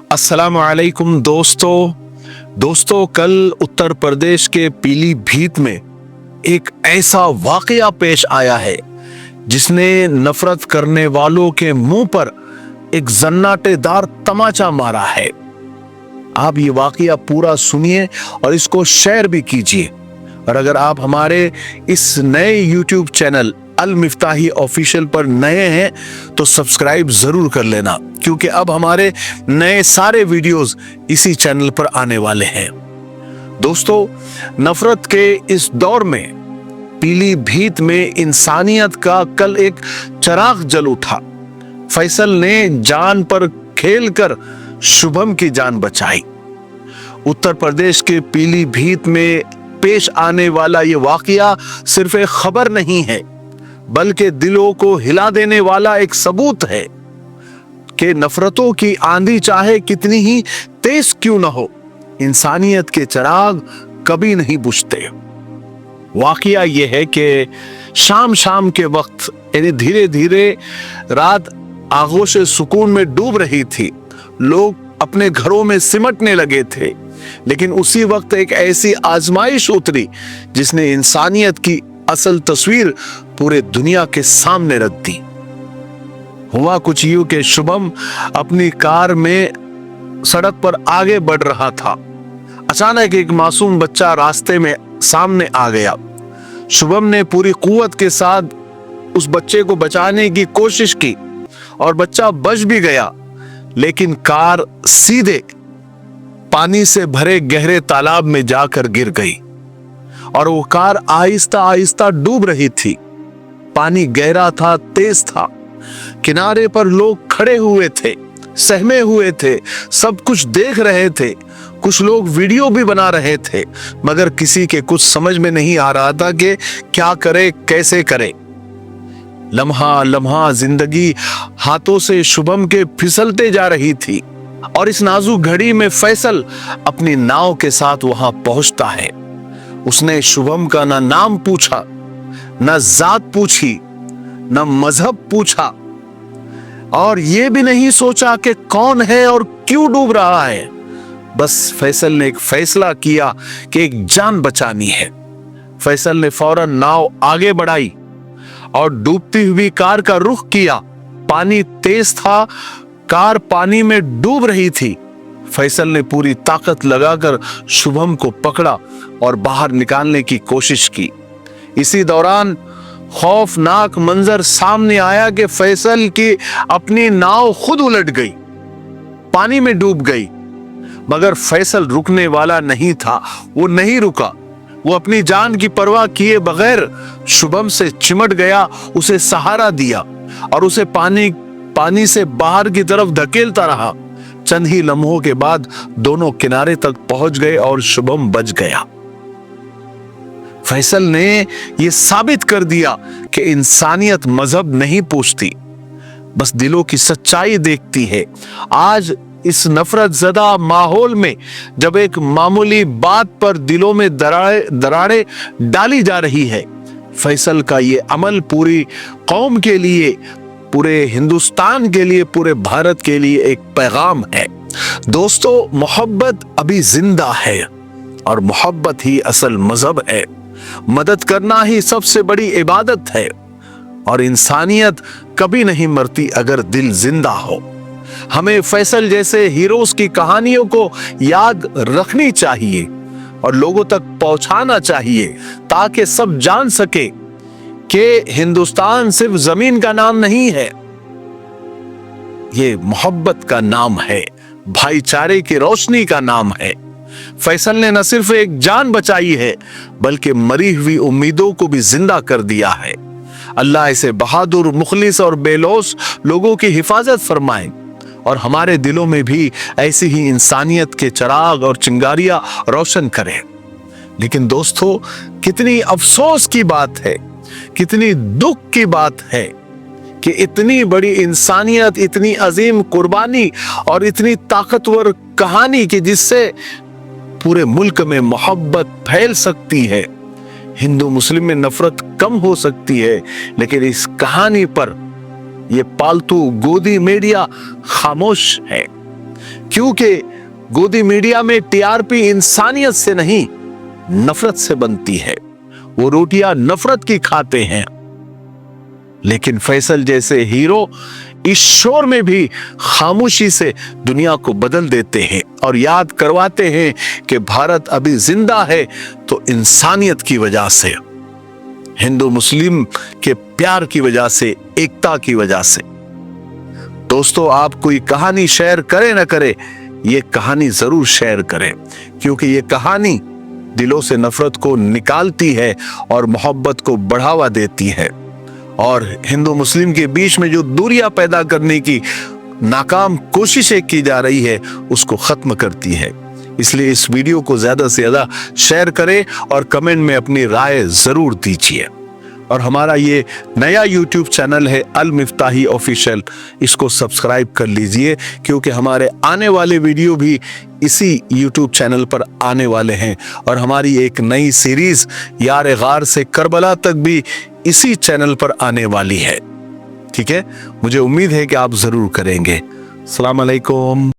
अस्सलाम वालेकुम दोस्तों, कल उत्तर प्रदेश के पीलीभीत में एक ऐसा वाकया पेश आया है जिसने नफरत करने वालों के मुंह पर एक जन्नाटेदार तमाचा मारा है। आप ये वाकया पूरा सुनिए और इसको शेयर भी कीजिए। और अगर आप हमारे इस नए YouTube चैनल अल मिफ्ताही ऑफिशियल पर नए हैं तो सब्सक्राइब जरूर कर लेना, क्योंकि अब हमारे नए सारे वीडियोस इसी चैनल पर आने वाले हैं। दोस्तों, नफरत के इस दौर में पीलीभीत में इंसानियत का कल एक चिराग जल उठा। फैसल ने जान पर खेलकर शुभम की जान बचाई। उत्तर प्रदेश के पीलीभीत में पेश आने वाला ये वाकया सिर्फ एक खबर नहीं है, बल्कि दिलों को हिला देने वाला एक सबूत है कि नफरतों की आंधी चाहे कितनी ही तेज क्यों न हो, इंसानियत के चिराग कभी नहीं बुझते। वाकया यह है कि शाम के वक्त यानी धीरे धीरे रात आगोश सुकून में डूब रही थी। लोग अपने घरों में सिमटने लगे थे, लेकिन उसी वक्त एक ऐसी आजमाइश उतरी जिसने इंसानियत की असल तस्वीर पूरे दुनिया के सामने रख दी। हुआ कुछ यूं कि शुभम अपनी कार में सड़क पर आगे बढ़ रहा था। अचानक एक मासूम बच्चा रास्ते में सामने आ गया। शुभम ने पूरी कुव्वत के साथ उस बच्चे को बचाने की कोशिश की और बच्चा बच भी गया, लेकिन कार सीधे पानी से भरे गहरे तालाब में जाकर गिर गई और वो कार आहिस्ता आहिस्ता डूब रही थी। पानी गहरा था, तेज था। किनारे पर लोग खड़े हुए थे, सहमे हुए थे, सब कुछ देख रहे थे। कुछ लोग वीडियो भी बना रहे थे, मगर किसी के कुछ समझ में नहीं आ रहा था कि क्या करे, कैसे करे। लम्हा लम्हा जिंदगी हाथों से शुभम के फिसलते जा रही थी और इस नाजुक घड़ी में फैसल अपनी नाव के साथ वहां पहुंचता है। उसने शुभम का ना नाम पूछा, ना जात पूछी, ना मजहब पूछा, और यह भी नहीं सोचा कि कौन है और क्यों डूब रहा है। बस फैसल ने एक फैसला किया कि एक जान बचानी है। फैसल ने फौरन नाव आगे बढ़ाई और डूबती हुई कार का रुख किया। पानी तेज था, कार पानी में डूब रही थी। फैसल ने पूरी ताकत लगाकर शुभम को पकड़ा और बाहर निकालने की कोशिश की। इसी दौरान खौफनाक मंजर सामने आया कि फैसल की अपनी नाव खुद उलट गई, पानी में डूब गई। मगर फैसल रुकने वाला नहीं था। वो नहीं रुका। वो अपनी जान की परवाह किए बगैर शुभम से चिमट गया, उसे सहारा दिया और उसे पानी से बाहर की तरफ धकेलता रहा। चंद ही लम्हों के बाद दोनों किनारे तक पहुंच गए और शुभम बच गया। फैसल ने यह साबित कर दिया कि इंसानियत मजहब नहीं पूछती, बस दिलों की सच्चाई देखती है। आज इस नफरत ज़दा माहौल में जब एक मामूली बात पर दिलों में दरारें डाली जा रही है, फैसल का ये अमल पूरी कौम के लिए, पूरे हिंदुस्तान के लिए, पूरे भारत के लिए एक पैगाम है। दोस्तों, मोहब्बत अभी जिंदा है और मोहब्बत ही असल मजहब है। मदद करना ही सबसे बड़ी इबादत है और इंसानियत कभी नहीं मरती अगर दिल जिंदा हो। हमें फैसल जैसे हीरोज की कहानियों को याद रखनी चाहिए और लोगों तक पहुंचाना चाहिए, ताकि सब जान सके कि हिंदुस्तान सिर्फ जमीन का नाम नहीं है, ये मोहब्बत का नाम है, भाईचारे की रोशनी का नाम है। फैसल ने न सिर्फ एक जान बचाई है, बल्कि मरी हुई उम्मीदों को भी जिंदा कर दिया है। अल्लाह ऐसे बहादुर, मुखलिस और बेलौस लोगों की हिफाजत फरमाए और हमारे दिलों में भी ऐसी ही इंसानियत के चिराग और चिंगारियां रोशन करे। लेकिन दोस्तों, कितनी अफसोस की बात है, कितनी दुख की बात है कि इतनी बड़ी इंसानियत, इतनी अजीम कुर्बानी और इतनी ताकतवर कहानी कि जिससे पूरे मुल्क में मोहब्बत फैल सकती है, हिंदू मुस्लिम में नफरत कम हो सकती है, लेकिन इस कहानी पर ये पालतू गोदी मीडिया खामोश है। क्योंकि गोदी मीडिया में टीआरपी इंसानियत से नहीं नफरत से बनती है। वो रोटियां नफरत की खाते हैं, लेकिन फैसल जैसे हीरो इस शोर में भी खामोशी से दुनिया को बदल देते हैं और याद करवाते हैं कि भारत अभी जिंदा है तो इंसानियत की वजह से, हिंदू मुस्लिम के प्यार की वजह से, एकता की वजह से। दोस्तों, आप कोई कहानी शेयर करे ना करे, ये कहानी जरूर शेयर करें, क्योंकि ये कहानी दिलों से नफरत को निकालती है और मोहब्बत को बढ़ावा देती है और हिंदू मुस्लिम के बीच में जो दूरियां पैदा करने की नाकाम कोशिशें की जा रही है उसको खत्म करती है। इसलिए इस वीडियो को ज्यादा से ज्यादा शेयर करें और कमेंट में अपनी राय जरूर दीजिए। और हमारा ये नया YouTube चैनल है अल मिफ्ताही ऑफिशियल, इसको सब्सक्राइब कर लीजिए, क्योंकि हमारे आने वाले वीडियो भी इसी YouTube चैनल पर आने वाले हैं और हमारी एक नई सीरीज यार गार से करबला तक भी इसी चैनल पर आने वाली है। ठीक है, मुझे उम्मीद है कि आप जरूर करेंगे। अस्सलाम वालेकुम।